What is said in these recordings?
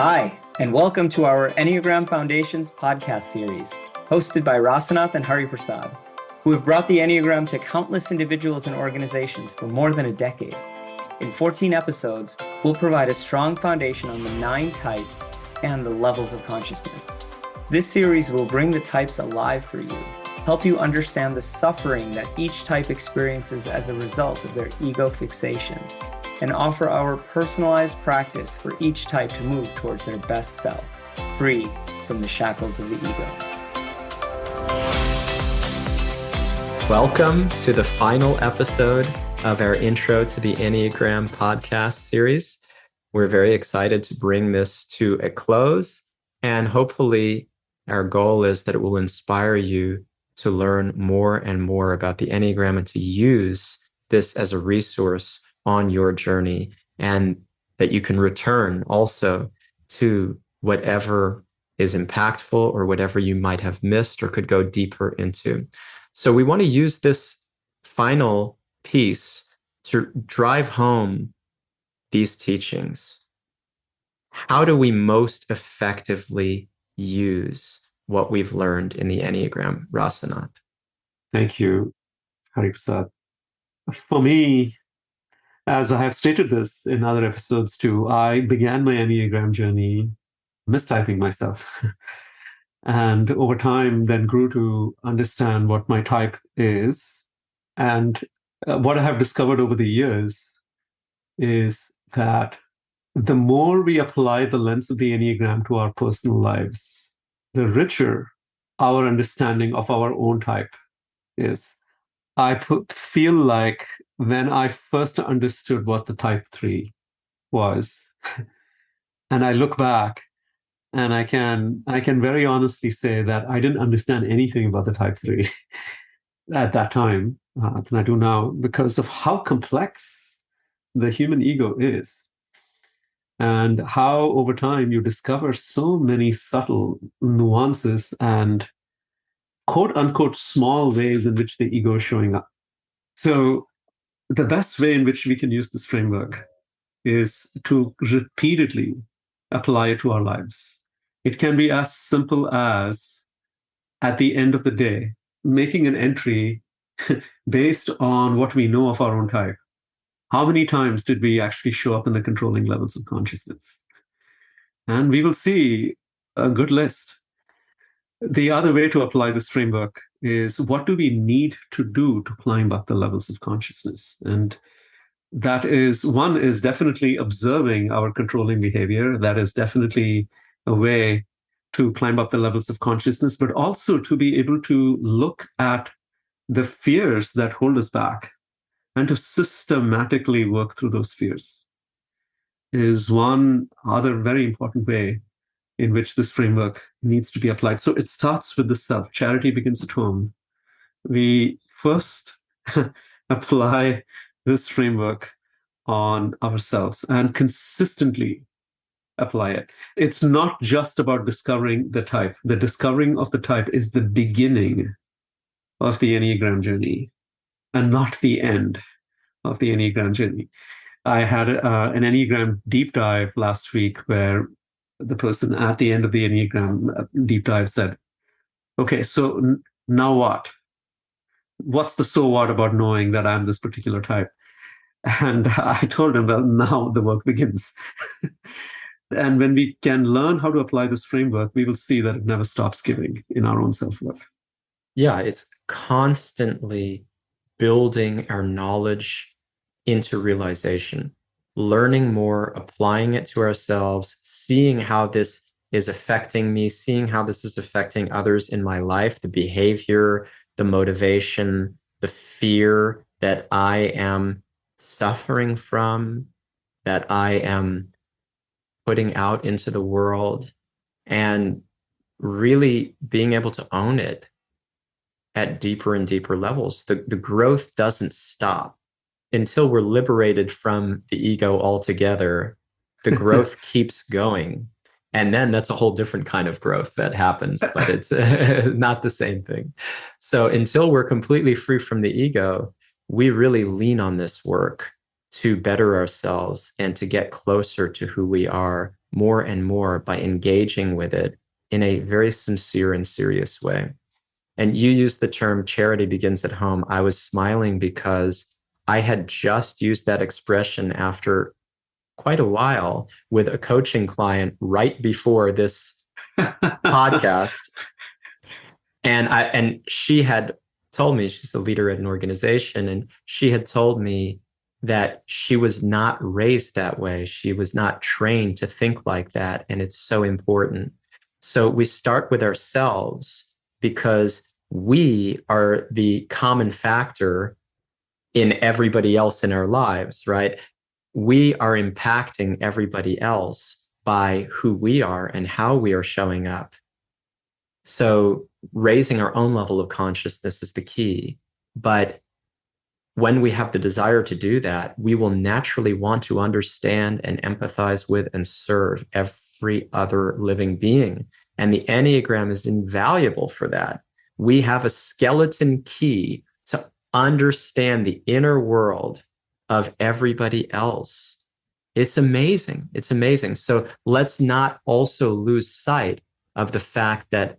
Hi, and welcome to our Enneagram Foundations podcast series, hosted by Rasanath and Hari Prasad, who have brought the Enneagram to countless individuals and organizations for more than a decade. In 14 episodes, we'll provide a strong foundation on the 9 types and the levels of consciousness. This series will bring the types alive for you, help you understand the suffering that each type experiences as a result of their ego fixations, and offer our personalized practice for each type to move towards their best self, free from the shackles of the ego. Welcome to the final episode of our Intro to the Enneagram podcast series. We're very excited to bring this to a close, and hopefully our goal is that it will inspire you to learn more and more about the Enneagram and to use this as a resource on your journey, and that you can return also to whatever is impactful or whatever you might have missed or could go deeper into. So we want to use this final piece to drive home these teachings. How do we most effectively use what we've learned in the Enneagram, Rasanath? Thank you, Hari Prasad. For me, as I have stated this in other episodes too, I began my Enneagram journey mistyping myself. And over time, then grew to understand what my type is. And what I have discovered over the years is that the more we apply the lens of the Enneagram to our personal lives, the richer our understanding of our own type is. I feel like when I first understood what the type 3 was, and I look back, and I can very honestly say that I didn't understand anything about the type 3 at that time than I do now, because of how complex the human ego is, and how over time you discover so many subtle nuances and quote unquote small ways in which the ego is showing up. So the best way in which we can use this framework is to repeatedly apply it to our lives. It can be as simple as, at the end of the day, making an entry based on what we know of our own type. How many times did we actually show up in the controlling levels of consciousness? And we will see a good list. The other way to apply this framework is, what do we need to do to climb up the levels of consciousness? And that is, one is definitely observing our controlling behavior. That is definitely a way to climb up the levels of consciousness, but also to be able to look at the fears that hold us back and to systematically work through those fears is one other very important way in which this framework needs to be applied. So it starts with the self. Charity begins at home. We first apply this framework on ourselves and consistently apply it. It's not just about discovering the type. The discovering of the type is the beginning of the Enneagram journey and not the end of the Enneagram journey. I had an Enneagram deep dive last week where the person at the end of the Enneagram deep dive said, okay, so now what? What's the so what about knowing that I'm this particular type? And I told him, well, now the work begins. And when we can learn how to apply this framework, we will see that it never stops giving in our own self-worth. Yeah, it's constantly building our knowledge into realization, learning more, applying it to ourselves, seeing how this is affecting me, seeing how this is affecting others in my life, the behavior, the motivation, the fear that I am suffering from, that I am putting out into the world, and really being able to own it at deeper and deeper levels. The growth doesn't stop until we're liberated from the ego altogether. The growth keeps going. And then that's a whole different kind of growth that happens, but it's not the same thing. So until we're completely free from the ego, we really lean on this work to better ourselves and to get closer to who we are more and more by engaging with it in a very sincere and serious way. And you used the term charity begins at home. I was smiling because I had just used that expression after quite a while with a coaching client right before this podcast. And she had told me, she's the leader at an organization, and she had told me that she was not raised that way. She was not trained to think like that. And it's so important. So we start with ourselves because we are the common factor in everybody else in our lives, right? We are impacting everybody else by who we are and how we are showing up. So raising our own level of consciousness is the key. But when we have the desire to do that, we will naturally want to understand and empathize with and serve every other living being. And the Enneagram is invaluable for that. We have a skeleton key to understand the inner world of everybody else. It's amazing. It's amazing. So let's not also lose sight of the fact that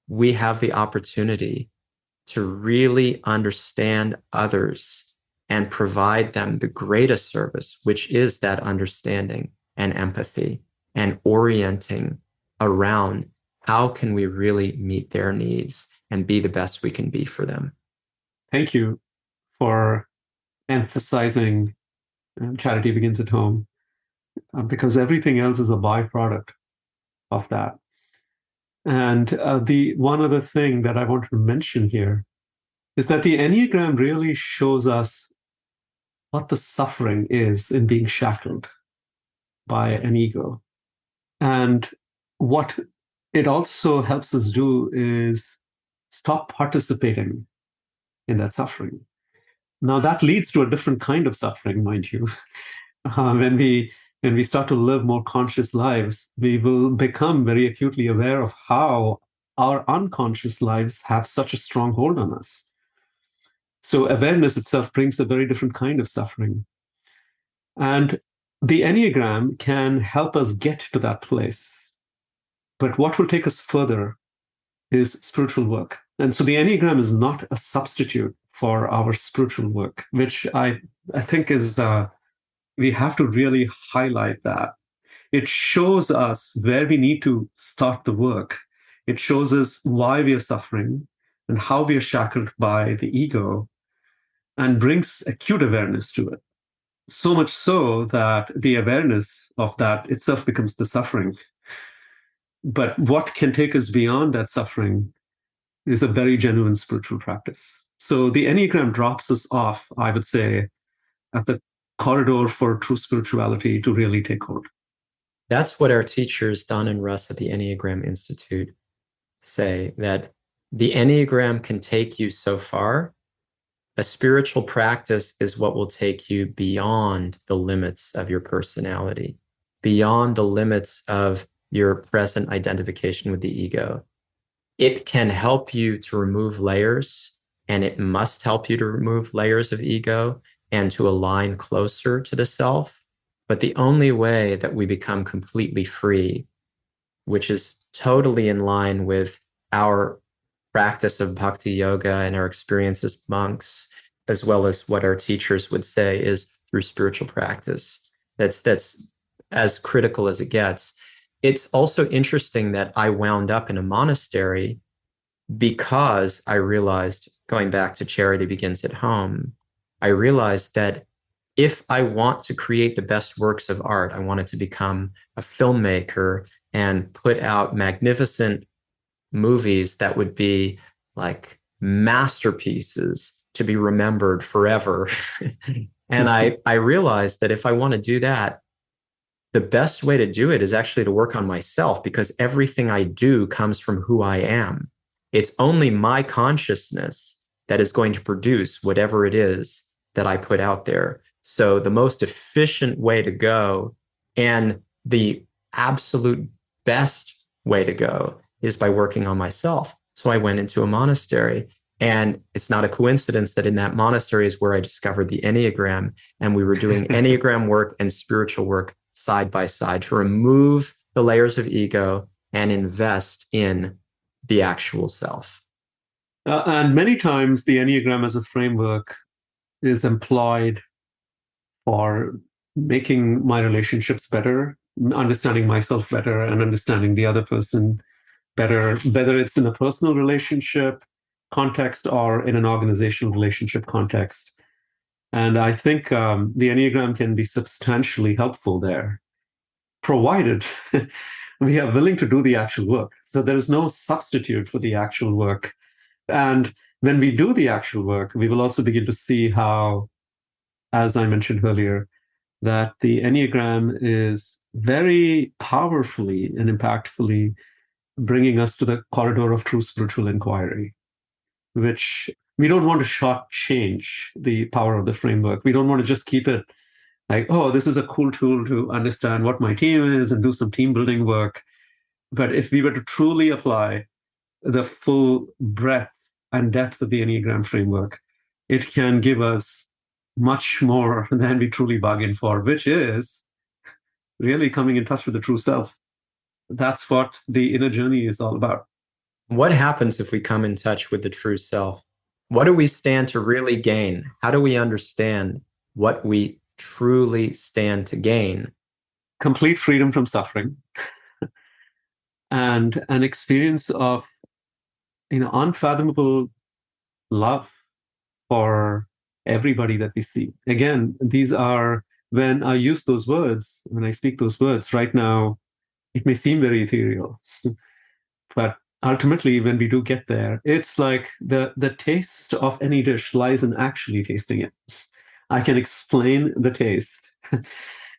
we have the opportunity to really understand others and provide them the greatest service, which is that understanding and empathy and orienting around how can we really meet their needs and be the best we can be for them. Thank you for emphasizing charity begins at home, because everything else is a byproduct of that. And the one other thing that I wanted to mention here is that the Enneagram really shows us what the suffering is in being shackled by an ego. And what it also helps us do is stop participating in that suffering. Now, that leads to a different kind of suffering, mind you. When we start to live more conscious lives, we will become very acutely aware of how our unconscious lives have such a strong hold on us. So awareness itself brings a very different kind of suffering. And the Enneagram can help us get to that place. But what will take us further is spiritual work. And so the Enneagram is not a substitute for our spiritual work, which I think is, we have to really highlight that. It shows us where we need to start the work. It shows us why we are suffering and how we are shackled by the ego, and brings acute awareness to it. So much so that the awareness of that itself becomes the suffering. But what can take us beyond that suffering is a very genuine spiritual practice. So the Enneagram drops us off, I would say, at the corridor for true spirituality to really take hold. That's what our teachers, Don and Russ at the Enneagram Institute, say, that the Enneagram can take you so far. A spiritual practice is what will take you beyond the limits of your personality, beyond the limits of your present identification with the ego. It can help you to remove layers, and it must help you to remove layers of ego and to align closer to the self. But the only way that we become completely free, which is totally in line with our practice of bhakti yoga and our experience as monks, as well as what our teachers would say, is through spiritual practice. That's as critical as it gets. It's also interesting that I wound up in a monastery because I realized, going back to charity begins at home, I realized that if I want to create the best works of art, I wanted to become a filmmaker and put out magnificent movies that would be like masterpieces to be remembered forever. And I realized that if I want to do that, the best way to do it is actually to work on myself, because everything I do comes from who I am. It's only my consciousness that is going to produce whatever it is that I put out there. So the most efficient way to go, and the absolute best way to go, is by working on myself. So I went into a monastery, and it's not a coincidence that in that monastery is where I discovered the Enneagram, and we were doing Enneagram work and spiritual work side by side to remove the layers of ego and invest in the actual self. And many times the Enneagram as a framework is employed for making my relationships better, understanding myself better, and understanding the other person better, whether it's in a personal relationship context or in an organizational relationship context. And I think the Enneagram can be substantially helpful there, provided we are willing to do the actual work. So there is no substitute for the actual work. And when we do the actual work, we will also begin to see how, as I mentioned earlier, that the Enneagram is very powerfully and impactfully bringing us to the corridor of true spiritual inquiry, which we don't want to shortchange the power of the framework. We don't want to just keep it like, oh, this is a cool tool to understand what my team is and do some team building work. But if we were to truly apply the full breadth and depth of the Enneagram framework, it can give us much more than we truly bargained for, which is really coming in touch with the true self. That's what the inner journey is all about. What happens if we come in touch with the true self? What do we stand to really gain? How do we understand what we truly stand to gain? Complete freedom from suffering and an experience of unfathomable love for everybody that we see. Again, these are, when I use those words, when I speak those words right now, it may seem very ethereal, but ultimately, when we do get there, it's like the taste of any dish lies in actually tasting it. I can explain the taste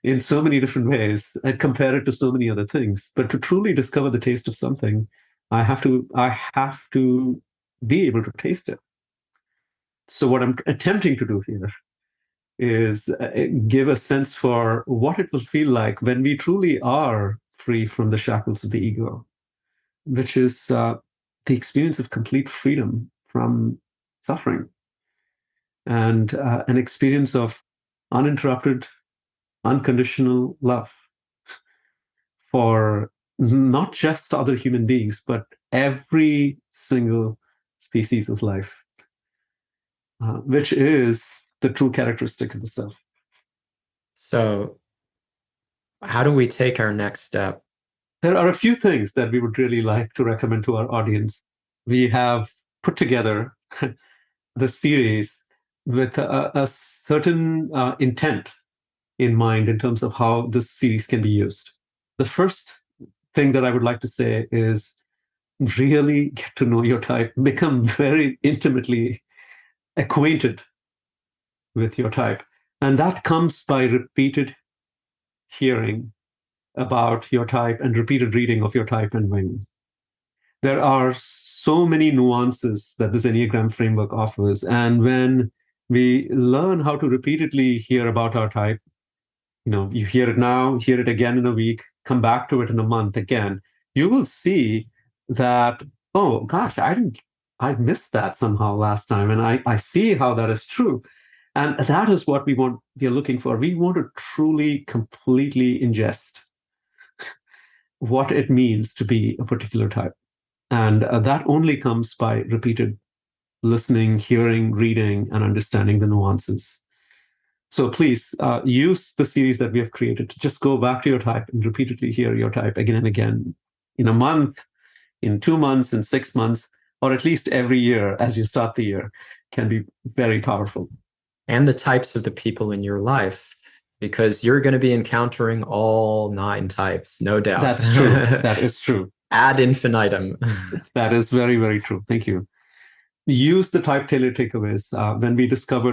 in so many different ways and compare it to so many other things. But to truly discover the taste of something, I have to be able to taste it. So what I'm attempting to do here is give a sense for what it will feel like when we truly are free from the shackles of the ego, which is the experience of complete freedom from suffering and an experience of uninterrupted, unconditional love for not just other human beings, but every single species of life, which is the true characteristic of the self. So, how do we take our next step? There are a few things that we would really like to recommend to our audience. We have put together the series with a certain intent in mind in terms of how this series can be used. The first thing that I would like to say is really get to know your type, become very intimately acquainted with your type. And that comes by repeated hearing about your type and repeated reading of your type and wing. There are so many nuances that this Enneagram framework offers. And when we learn how to repeatedly hear about our type, you hear it now, hear it again in a week, come back to it in a month again, you will see that, oh gosh, I missed that somehow last time. And I see how that is true. And that is what we are looking for. We want to truly, completely ingest what it means to be a particular type. And that only comes by repeated listening, hearing, reading, and understanding the nuances. So please use the series that we have created to just go back to your type and repeatedly hear your type again and again in a month, in 2 months, in 6 months, or at least every year as you start the year can be very powerful. And the types of the people in your life, because you're going to be encountering all 9 types, no doubt. That's true. That is true. Ad infinitum. That is very, very true. Thank you. Use the type tailored takeaways.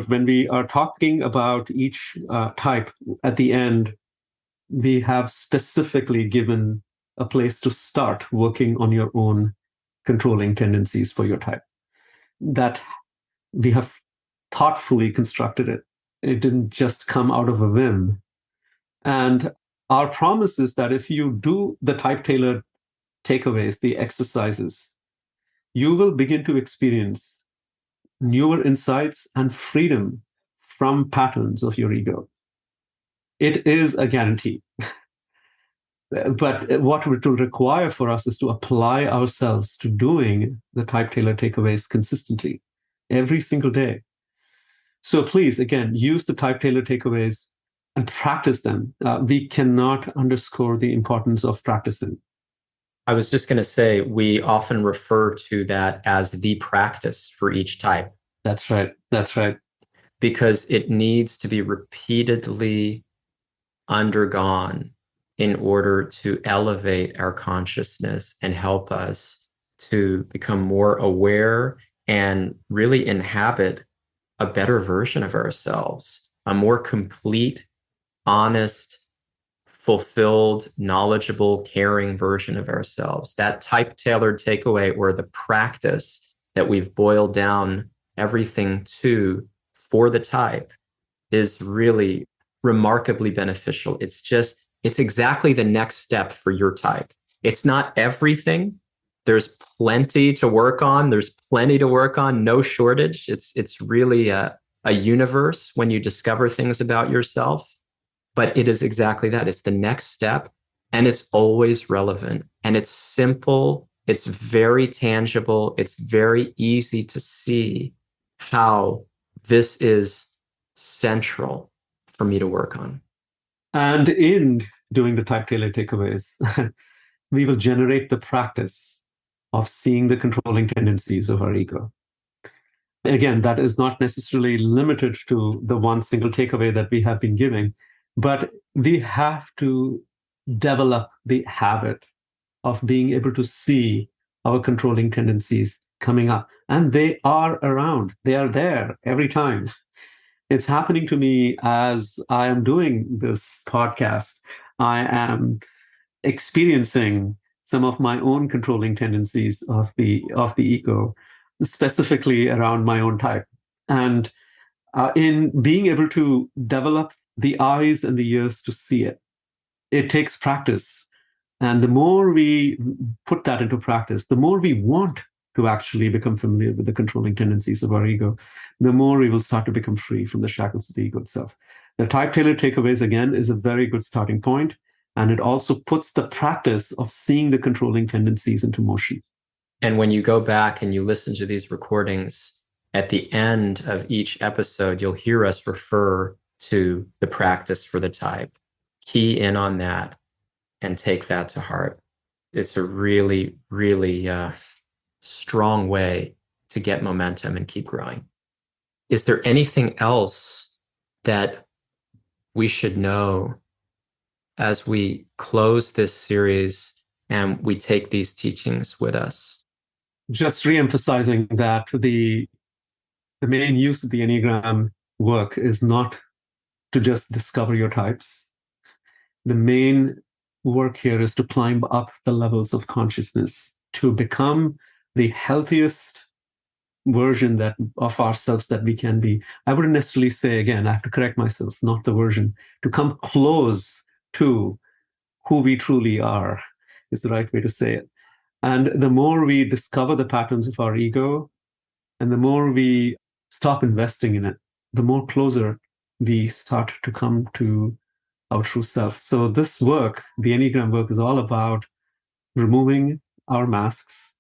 When we are talking about each type at the end, we have specifically given a place to start working on your own controlling tendencies for your type. That we have thoughtfully constructed it. It didn't just come out of a whim. And our promise is that if you do the type tailored takeaways, the exercises, you will begin to experience newer insights and freedom from patterns of your ego. It is a guarantee. But what it will require for us is to apply ourselves to doing the type Taylor takeaways consistently every single day. So please, again, use the type Taylor takeaways and practice them. We cannot underscore the importance of practicing. I was just going to say, we often refer to that as the practice for each type. That's right. That's right. Because it needs to be repeatedly undergone in order to elevate our consciousness and help us to become more aware and really inhabit a better version of ourselves, a more complete, honest, fulfilled, knowledgeable, caring version of ourselves. That type tailored takeaway, or the practice that we've boiled down everything to for the type, is really remarkably beneficial. It's exactly the next step for your type. It's not everything. There's plenty to work on. There's plenty to work on, no shortage. It's really a universe when you discover things about yourself. But it is exactly that. It's the next step, and it's always relevant, and it's simple. It's very tangible. It's very easy to see how this is central for me to work on. And in doing the type Taylor takeaways, we will generate the practice of seeing the controlling tendencies of our ego. Again, that is not necessarily limited to the one single takeaway that we have been giving, but we have to develop the habit of being able to see our controlling tendencies coming up. And they are around, they are there every time. It's happening to me as I am doing this podcast. I am experiencing some of my own controlling tendencies of the ego, specifically around my own type. And in being able to develop the eyes and the ears to see it, it takes practice. And the more we put that into practice, the more we want to actually become familiar with the controlling tendencies of our ego, the more we will start to become free from the shackles of the ego itself. The type Taylor takeaways, again, is a very good starting point, and it also puts the practice of seeing the controlling tendencies into motion. And when you go back and you listen to these recordings, at the end of each episode, you'll hear us refer to the practice for the type. Key in on that and take that to heart. It's a really, really strong way to get momentum and keep growing. Is there anything else that we should know as we close this series and we take these teachings with us? Just re-emphasizing that the main use of the Enneagram work is not to just discover your types. The main work here is to climb up the levels of consciousness, to become the healthiest version of ourselves that we can be. I wouldn't necessarily say, again, I have to correct myself, not the version, to come close to who we truly are is the right way to say it. And the more we discover the patterns of our ego, and the more we stop investing in it, the more closer we start to come to our true self. So this work, the Enneagram work, is all about removing our masks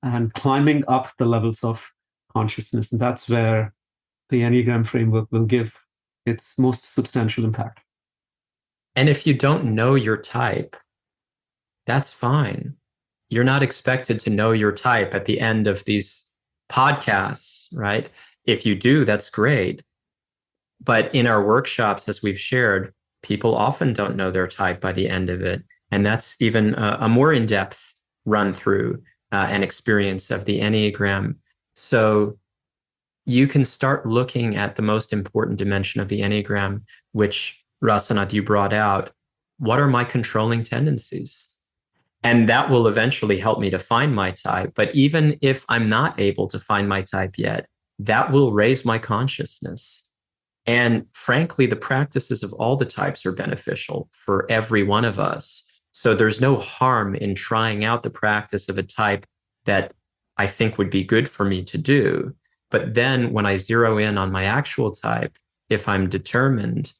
and climbing up the levels of consciousness. And that's where the Enneagram framework will give its most substantial impact. And if you don't know your type, that's fine. You're not expected to know your type at the end of these podcasts, right? If you do, that's great. But in our workshops, as we've shared, people often don't know their type by the end of it. And that's even a more in-depth run through and experience of the Enneagram. So you can start looking at the most important dimension of the Enneagram, which Rasanath, you brought out. What are my controlling tendencies? And that will eventually help me to find my type. But even if I'm not able to find my type yet, that will raise my consciousness. And frankly, the practices of all the types are beneficial for every one of us. So there's no harm in trying out the practice of a type that I think would be good for me to do. But then when I zero in on my actual type, if I'm determined,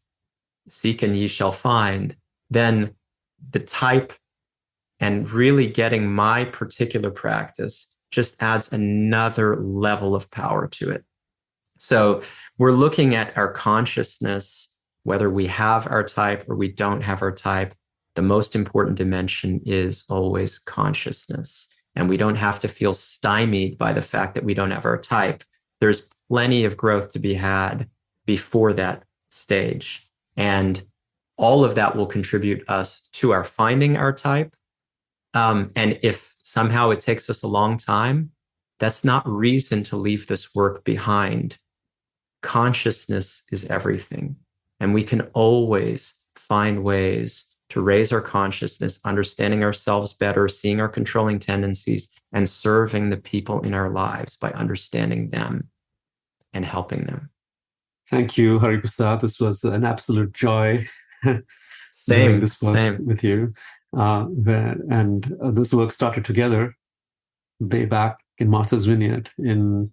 seek and ye shall find, then the type and really getting my particular practice just adds another level of power to it. So we're looking at our consciousness, whether we have our type or we don't have our type. The most important dimension is always consciousness. And we don't have to feel stymied by the fact that we don't have our type. There's plenty of growth to be had before that stage. And all of that will contribute us to our finding our type. And if somehow it takes us a long time, that's not reason to leave this work behind. Consciousness is everything. And we can always find ways to raise our consciousness, understanding ourselves better, seeing our controlling tendencies, and serving the people in our lives by understanding them and helping them. Thank you, Hari Prasad. This was an absolute joy doing this work with you. This work started together way back in Martha's Vineyard in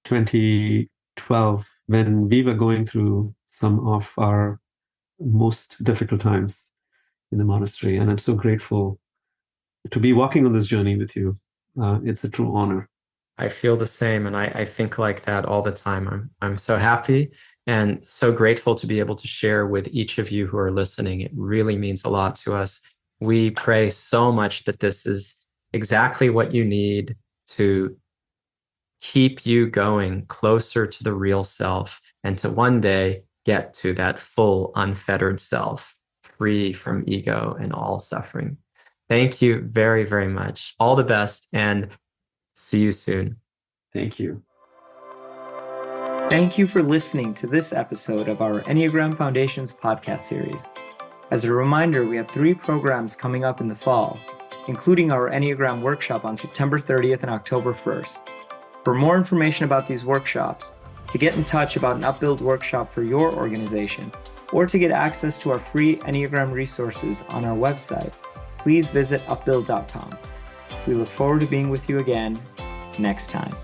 2012, when we were going through some of our most difficult times in the monastery. And I'm so grateful to be walking on this journey with you. It's a true honor. I feel the same, and I think like that all the time. I'm so happy and so grateful to be able to share with each of you who are listening. It really means a lot to us. We pray so much that this is exactly what you need to keep you going closer to the real self and to one day get to that full, unfettered self, free from ego and all suffering. Thank you very, very much. All the best, and see you soon. Thank you. Thank you for listening to this episode of our Enneagram Foundations podcast series. As a reminder, we have 3 programs coming up in the fall, including our Enneagram workshop on September 30th and October 1st. For more information about these workshops, to get in touch about an Upbuild workshop for your organization, or to get access to our free Enneagram resources on our website, please visit upbuild.com. We look forward to being with you again next time.